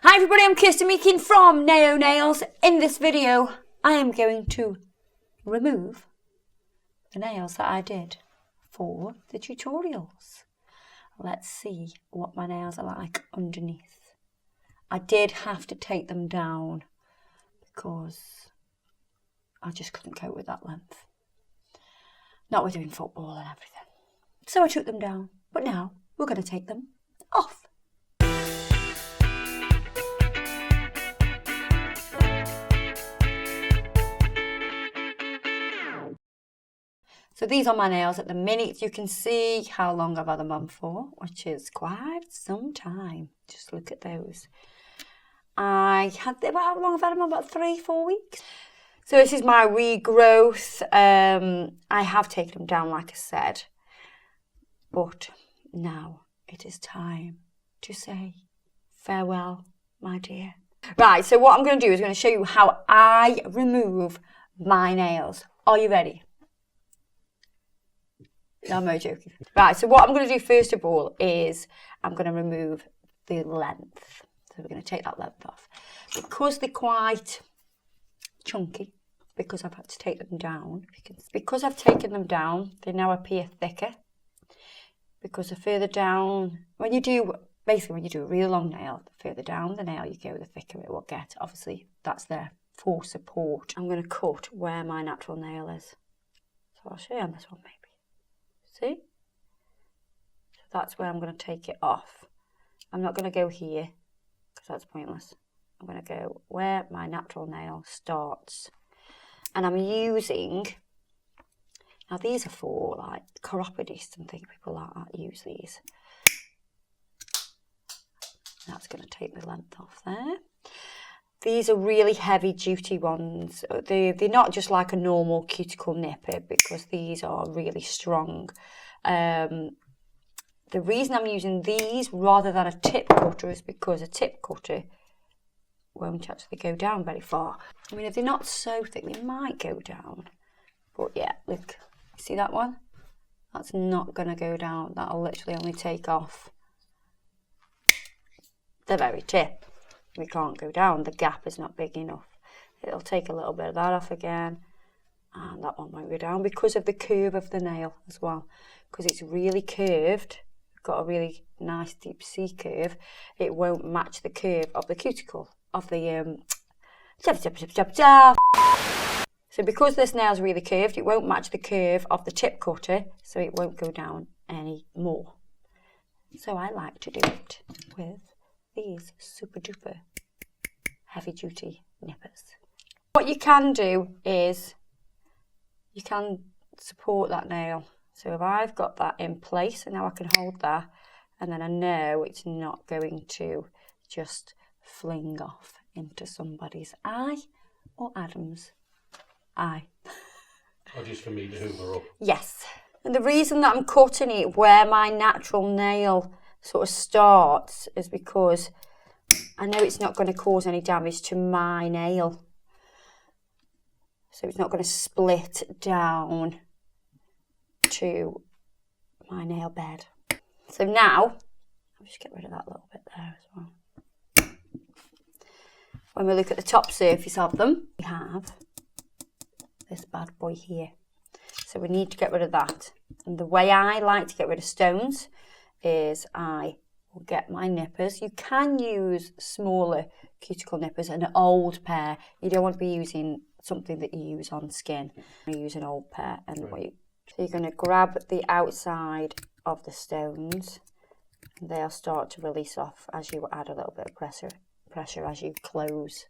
Hi everybody, I'm Kirsty making from Naio Nails. In this video, I am going to remove the nails that I did for the tutorials. Let's see what my nails are like underneath. I did have to take them down because I just couldn't cope with that length. Not with doing football and everything. So I took them down, but now we're going to take them off. So these are my nails at the minute. You can see how long I've had them on for, which is quite some time. Just look at those. How long have I had them on? About 3-4 weeks. So this is my regrowth. I have taken them down, like I said. But now it is time to say farewell, my dear. Right, so what I'm going to do is I'm going to show you how I remove my nails. Are you ready? No, I'm not joking. Right, so what I'm going to do first of all is I'm going to remove the length. So we're going to take that length off. Because they're quite chunky, because I've had to take them down, because I've taken them down, they now appear thicker. Because the further down, when you do a really long nail, the further down the nail you go, the thicker it will get. Obviously, that's there for support. I'm going to cut where my natural nail is. So I'll show you on this one maybe. See? So that's where I'm going to take it off. I'm not going to go here because that's pointless. I'm going to go where my natural nail starts. And I'm using, now these are for like chiropodists and things, people like that use these. That's going to take the length off there. These are really heavy duty ones. They're not just like a normal cuticle nipper because these are really strong. The reason I'm using these rather than a tip cutter is because a tip cutter won't actually go down very far. I mean, if they're not so thick, they might go down. But yeah, look, see that one? That's not going to go down. That'll literally only take off the very tip. We can't go down, the gap is not big enough. It'll take a little bit of that off again, and that one won't go down because of the curve of the nail as well. Because it's really curved, got a really nice deep C curve, it won't match the curve of the cuticle, of the So because this nail's really curved, it won't match the curve of the tip cutter, so it won't go down any more. So I like to do it with these super duper heavy duty nippers. What you can do is you can support that nail. So if I've got that in place and now I can hold that, and then I know it's not going to just fling off into somebody's eye or Adam's eye. Or just for me to hoover up. Yes. And the reason that I'm cutting it where my natural nail sort of starts is because I know it's not going to cause any damage to my nail. So it's not going to split down to my nail bed. So now, I'll just get rid of that little bit there as well. When we look at the top surface of them, we have this bad boy here. So we need to get rid of that. And the way I like to get rid of stones is I will get my nippers. You can use smaller cuticle nippers, an old pair. You don't want to be using something that you use on skin. You use an old pair and wait. So you're going to grab the outside of the stones and they'll start to release off as you add a little bit of pressure as you close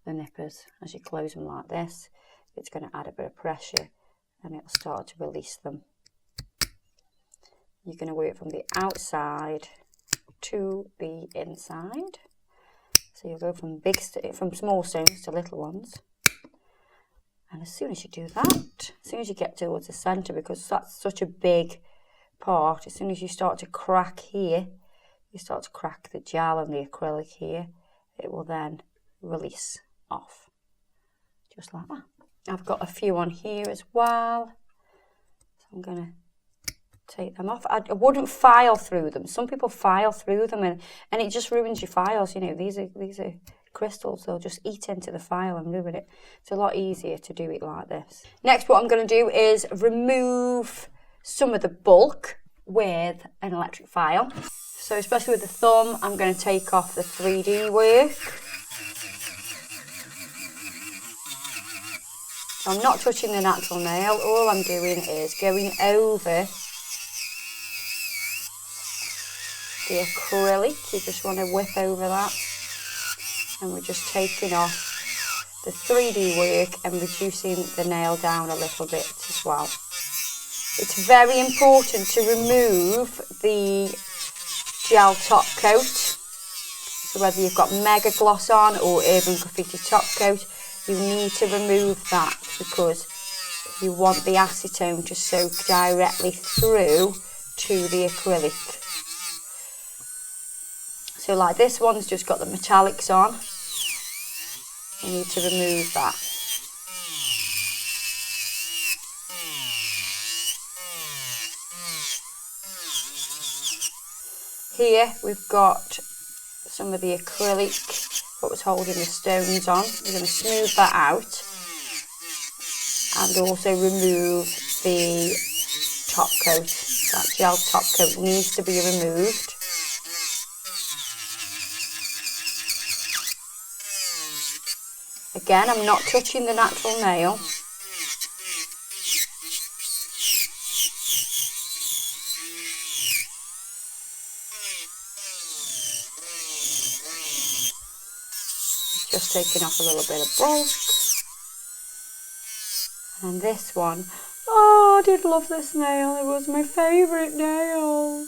the nippers. As you close them like this, it's going to add a bit of pressure and it'll start to release them. You're going to work from the outside to the inside. So you'll go from small stones to little ones. And as soon as you do that, as soon as you get towards the centre, because that's such a big part, as soon as you start to crack here, you start to crack the gel and the acrylic here, it will then release off. Just like that. I've got a few on here as well. So I'm going to take them off. I wouldn't file through them. Some people file through them and it just ruins your files. You know, these are crystals. They'll just eat into the file and ruin it. It's a lot easier to do it like this. Next, what I'm going to do is remove some of the bulk with an electric file. So especially with the thumb, I'm going to take off the 3D work. So I'm not touching the natural nail. All I'm doing is going over the acrylic. You just want to whip over that. And we're just taking off the 3D work and reducing the nail down a little bit as well. It's very important to remove the gel top coat. So whether you've got Mega Gloss on or Urban Graffiti top coat, you need to remove that because you want the acetone to soak directly through to the acrylic. So like this one's just got the metallics on. You need to remove that. Here we've got some of the acrylic, what was holding the stones on. We're going to smooth that out and also remove the top coat. That gel top coat needs to be removed. Again, I'm not touching the natural nail. Just taking off a little bit of bulk. And this one, oh, I did love this nail. It was my favourite nail.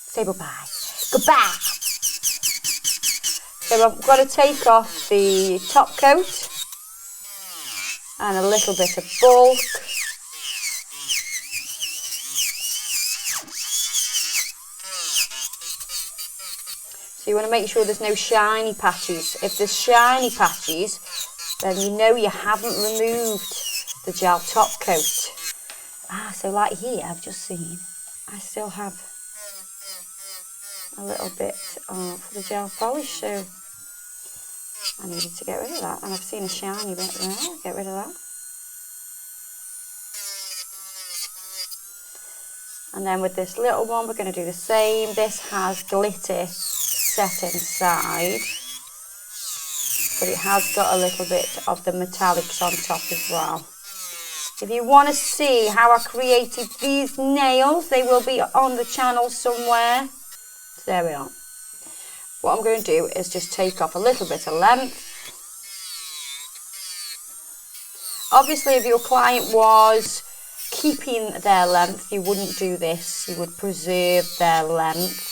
Say goodbye. Goodbye. So I've got to take off the top coat and a little bit of bulk. So you want to make sure there's no shiny patches. If there's shiny patches, then you know you haven't removed the gel top coat. So like here, I've just seen, I still have a little bit of the gel polish, so I needed to get rid of that. And I've seen a shiny bit there, get rid of that. And then with this little one, we're going to do the same. This has glitter set inside, but it has got a little bit of the metallics on top as well. If you want to see how I created these nails, they will be on the channel somewhere. So there we are. What I'm going to do is just take off a little bit of length. Obviously, if your client was keeping their length, you wouldn't do this. You would preserve their length.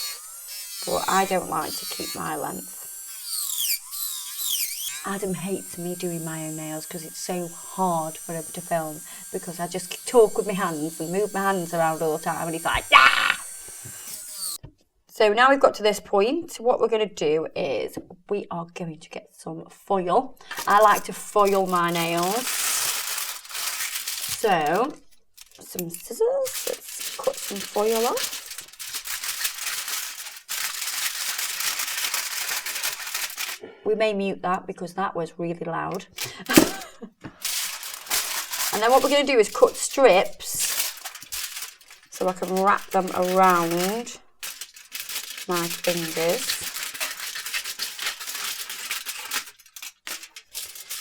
But I don't like to keep my length. Adam hates me doing my own nails because it's so hard for him to film, because I just talk with my hands and move my hands around all the time and he's like, ah! So now we've got to this point, what we're going to do is we are going to get some foil. I like to foil my nails. So, some scissors, let's cut some foil off. We may mute that because that was really loud. And then what we're going to do is cut strips so I can wrap them around my fingers.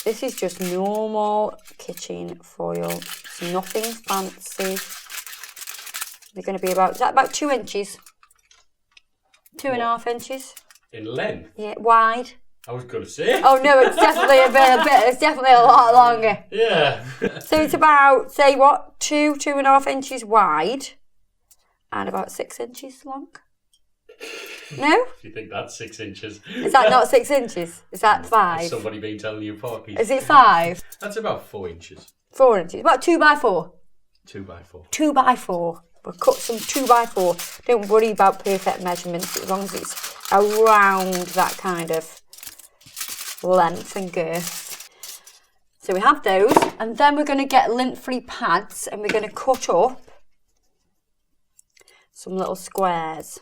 This is just normal kitchen foil. It's nothing fancy. They're going to be about, is that about 2 inches? 2.5 inches. In length? Yeah, wide. I was going to say. Oh no, it's definitely a bit, it's definitely a lot longer. Yeah. So it's about, say what, 2.5 inches wide and about 6 inches long. No? If you think that's 6 inches. Is that not 6 inches? Is that 5? Has somebody been telling you porkies? Is it 5? That's about 4 inches. 4 inches. About 2x4. 2x4. 2x4. We'll cut some 2x4. Don't worry about perfect measurements as long as it's around that kind of length and girth. So we have those, and then we're going to get lint-free pads, and we're going to cut up some little squares.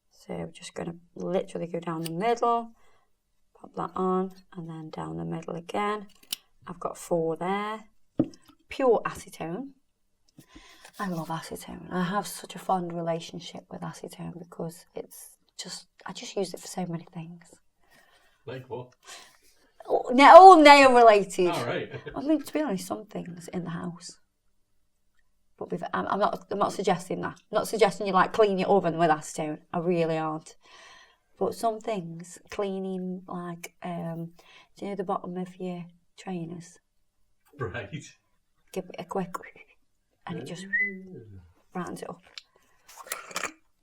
So we're just going to literally go down the middle, pop that on, and then down the middle again. I've got 4 there. Pure acetone. I love acetone. I have such a fond relationship with acetone because I just use it for so many things. Like what? All nail related. All right. I mean, to be honest, some things in the house. But I'm not suggesting that. I'm not suggesting you like clean your oven with acetone. I really aren't. But some things, cleaning like, do you know the bottom of your trainers? Right. Give it a quick, and it just rounds it up.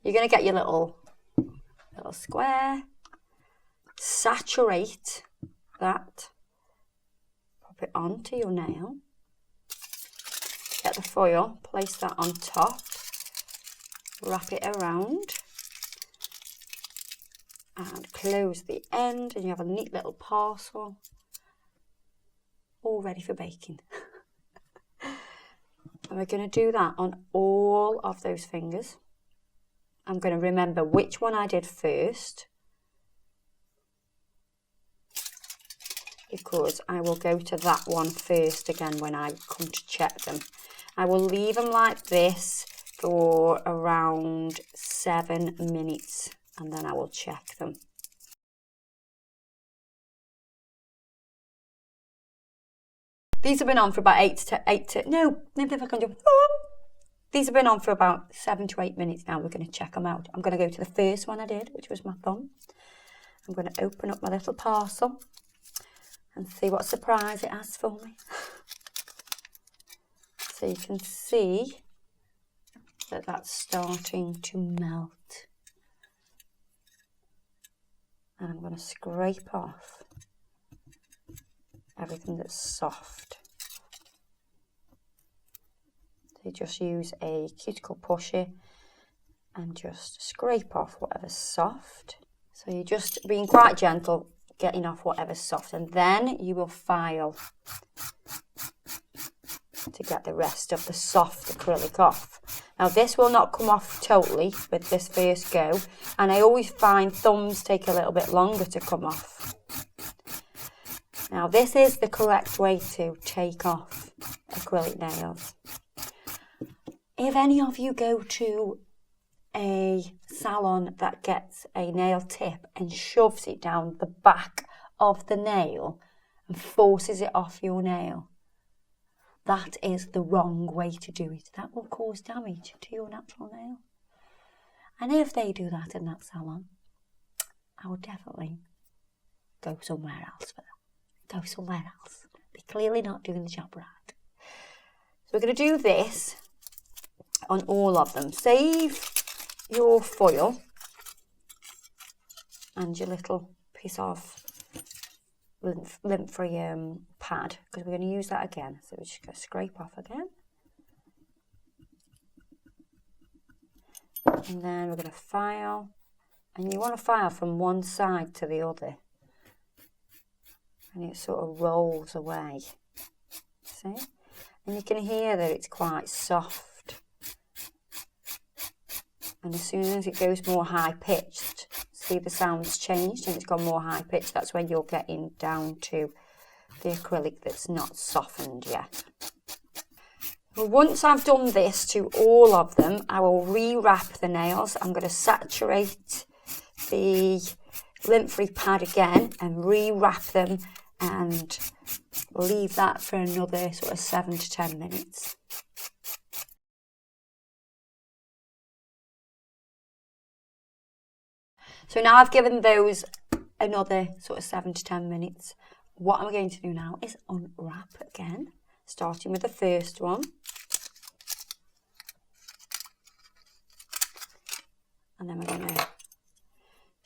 You're gonna get your little square. Saturate that. Pop it onto your nail. Get the foil, place that on top, wrap it around, and close the end, and you have a neat little parcel, all ready for baking. And we're going to do that on all of those fingers. I'm going to remember which one I did first, because I will go to that one first again when I come to check them. I will leave them like this for around 7 minutes, and then I will check them. These have been on for about these have been on for about 7 to 8 minutes now. We're going to check them out. I'm going to go to the first one I did, which was my thumb. I'm going to open up my little parcel and see what surprise it has for me. So you can see that that's starting to melt. And I'm going to scrape off everything that's soft. So you just use a cuticle pusher and just scrape off whatever's soft. So you're just being quite gentle, getting off whatever's soft, and then you will file to get the rest of the soft acrylic off. Now this will not come off totally with this first go, and I always find thumbs take a little bit longer to come off. Now this is the correct way to take off acrylic nails. If any of you go to a salon that gets a nail tip and shoves it down the back of the nail and forces it off your nail, that is the wrong way to do it. That will cause damage to your natural nail. And if they do that in that salon, I would definitely go somewhere else for that. Go somewhere else. They're clearly not doing the job right. So we're going to do this on all of them. Save your foil and your little piece of lint-free pad, because we're going to use that again. So we're just going to scrape off again. And then we're going to file. And you want to file from one side to the other. And it sort of rolls away. See? And you can hear that it's quite soft. And as soon as it goes more high-pitched, see the sound's changed and it's gone more high-pitched. That's when you're getting down to the acrylic that's not softened yet. Well, once I've done this to all of them, I will re-wrap the nails. I'm going to saturate the lint-free pad again and re-wrap them and leave that for another sort of 7 to 10 minutes. So now I've given those another sort of 7 to 10 minutes. What I'm going to do now is unwrap again, starting with the first one. And then we're going to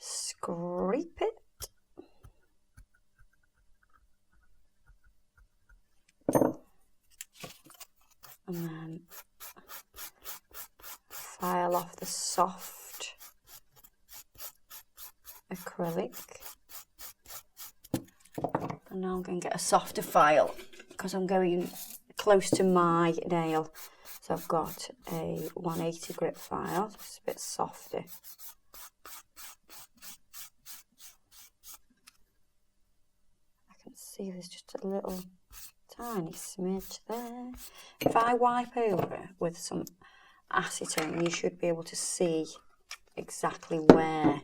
scrape it. And then file off the soft acrylic. And now I'm going to get a softer file because I'm going close to my nail. So I've got a 180 grit file, so it's a bit softer. I can see there's just a little tiny smidge there. If I wipe over with some acetone, you should be able to see exactly where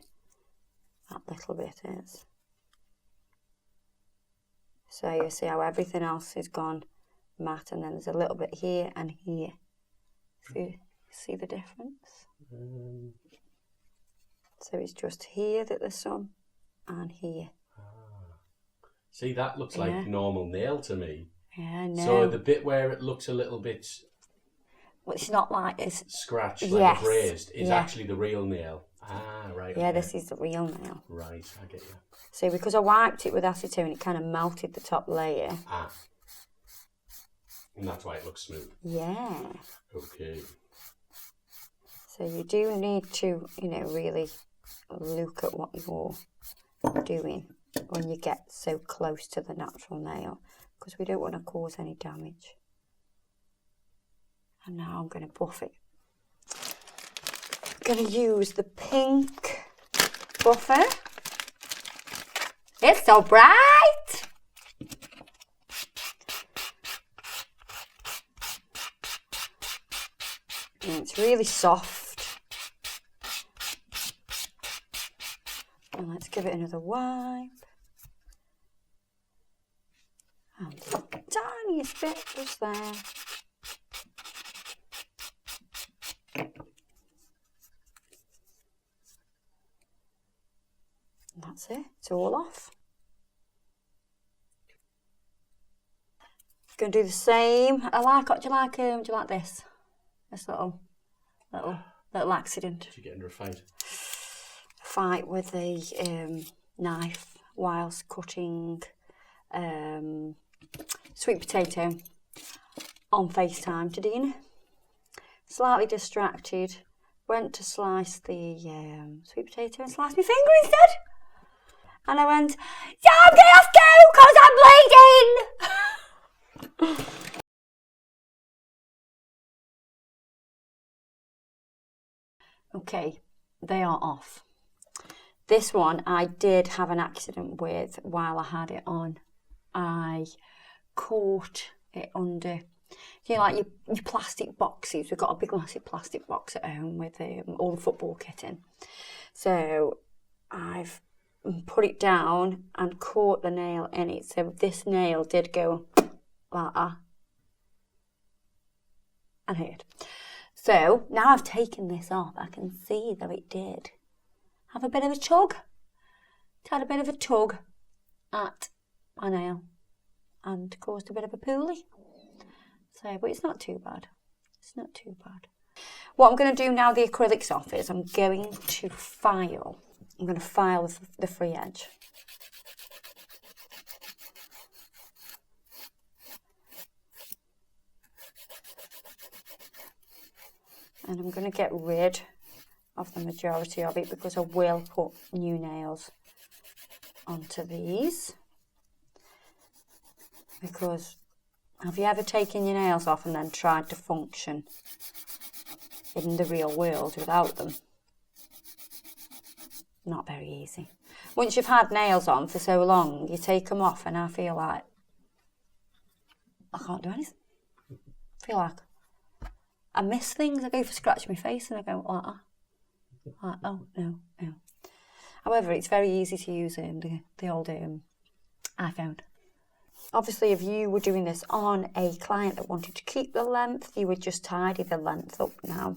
that little bit is. So you see how everything else is gone matte, and then there's a little bit here and here. See the difference? So it's just here that there's some, and here. See, that looks like normal nail to me. Yeah, no. So the bit where it looks a little bit... Well, it's not like it's... Scratched, like abrased, is yeah. actually the real nail. Ah, right. Yeah, okay. this is the real nail. Right, I get you. So because I wiped it with acetone, it kind of melted the top layer. Ah. And that's why it looks smooth. Yeah. Okay. So you do need to, you know, really look at what you're doing when you get so close to the natural nail, because we don't want to cause any damage. And now I'm going to buff it. I'm going to use the pink buffer. It's so bright! And it's really soft. And let's give it another wipe. And the tiniest bit just there. And that's it, it's all off. Gonna do the same. Do you like this? This little accident. Did you get into a fight? Fight with the knife whilst cutting sweet potato on FaceTime to Dean. Slightly distracted, went to slice the sweet potato and sliced my finger instead. And I went, yeah, I'm gonna have to go because I'm bleeding. Okay, they are off. This one I did have an accident with while I had it on. I caught it under, you know, like your plastic boxes. We've got a big massive plastic box at home with all the football kit in. So I've put it down and caught the nail in it. So this nail did go like that and hurt. So now I've taken this off, I can see that it did have a bit of a tug. It had a bit of a tug at my nail and caused a bit of a poolie. So, but it's not too bad. It's not too bad. What I'm going to do now the acrylic's off is I'm going to file. I'm going to file the free edge. And I'm going to get rid of the majority of it because I will put new nails onto these. Because have you ever taken your nails off and then tried to function in the real world without them? Not very easy. Once you've had nails on for so long, you take them off and I feel like I can't do anything. I feel like I miss things. I go for scratch my face and I go like that. Like, oh, no. However, it's very easy to use the old iPhone. Obviously, if you were doing this on a client that wanted to keep the length, you would just tidy the length up now.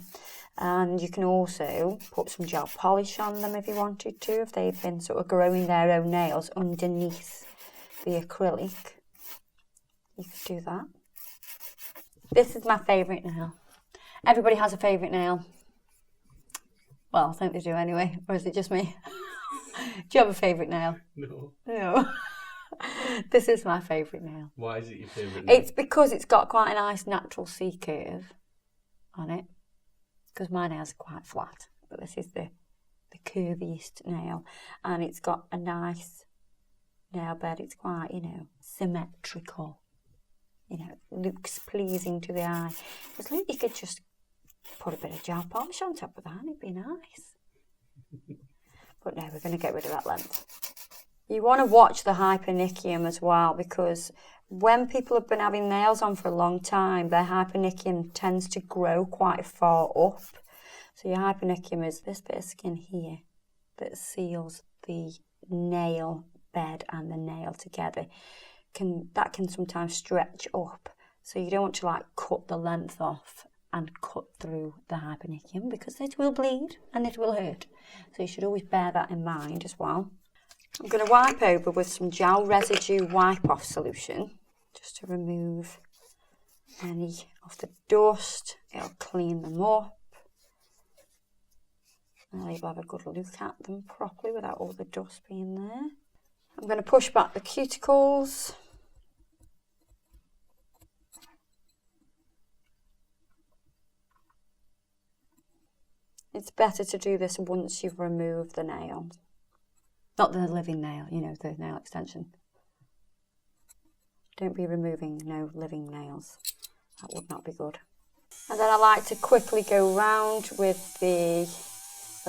And you can also put some gel polish on them if you wanted to, if they've been sort of growing their own nails underneath the acrylic. You could do that. This is my favourite nail. Everybody has a favourite nail. Well, I think they do anyway, or is it just me? Do you have a favourite nail? No. This is my favourite nail. Why is it your favourite nail? It's because it's got quite a nice natural C curve on it. Because my nails are quite flat, but this is the curviest nail. And it's got a nice nail bed. It's quite, you know, symmetrical. You know, it looks pleasing to the eye. Because look, you could just put a bit of gel polish on top of that and it'd be nice. But no, we're going to get rid of that length. You want to watch the hypernychium as well, because when people have been having nails on for a long time, their hypernychium tends to grow quite far up. So your hypernychium is this bit of skin here that seals the nail bed and the nail together. That can sometimes stretch up. So you don't want to like cut the length off and cut through the hypernychium, because it will bleed and it will hurt. So you should always bear that in mind as well. I'm going to wipe over with some gel residue wipe-off solution just to remove any of the dust. It'll clean them up. And you'll have a good look at them properly without all the dust being there. I'm going to push back the cuticles. It's better to do this once you've removed the nail. Not the living nail, you know, the nail extension. Don't be removing no living nails. That would not be good. And then I like to quickly go round with the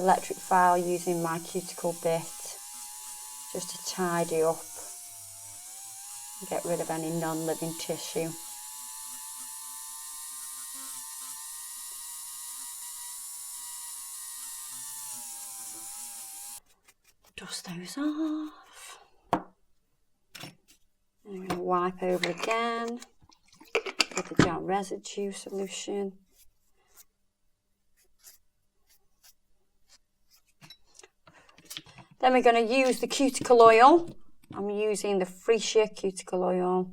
electric file using my cuticle bit just to tidy up and get rid of any non-living tissue. Dust those off. I'm going to wipe over again with the gel residue solution. Then we're going to use the cuticle oil. I'm using the Freesia cuticle oil.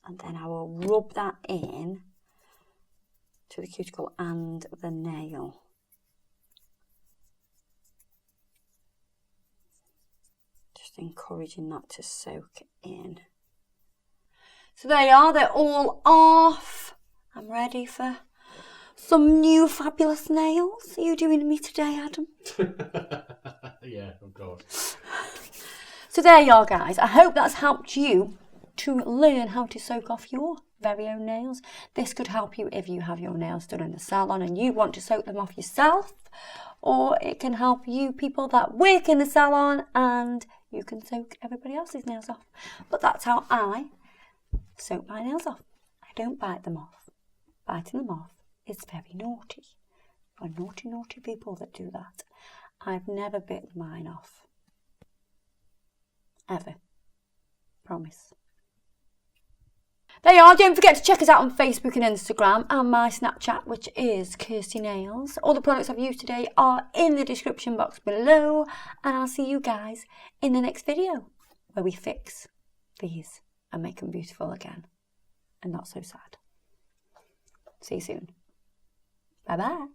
And then I will rub that in to the cuticle and the nail. Just encouraging that to soak in. So there you are, they're all off. I'm ready for some new fabulous nails. Are you doing me today, Adam? Yeah, of course. So there you are, guys. I hope that's helped you to learn how to soak off your very own nails. This could help you if you have your nails done in the salon and you want to soak them off yourself, or it can help you people that work in the salon and you can soak everybody else's nails off. But that's how I soak my nails off. I don't bite them off. Biting them off is very naughty. For naughty, naughty people that do that. I've never bit mine off. Ever. Promise. There you are. Don't forget to check us out on Facebook and Instagram and my Snapchat, which is Kirsty Nails. All the products I've used today are in the description box below, and I'll see you guys in the next video where we fix these and make them beautiful again and not so sad. See you soon. Bye bye.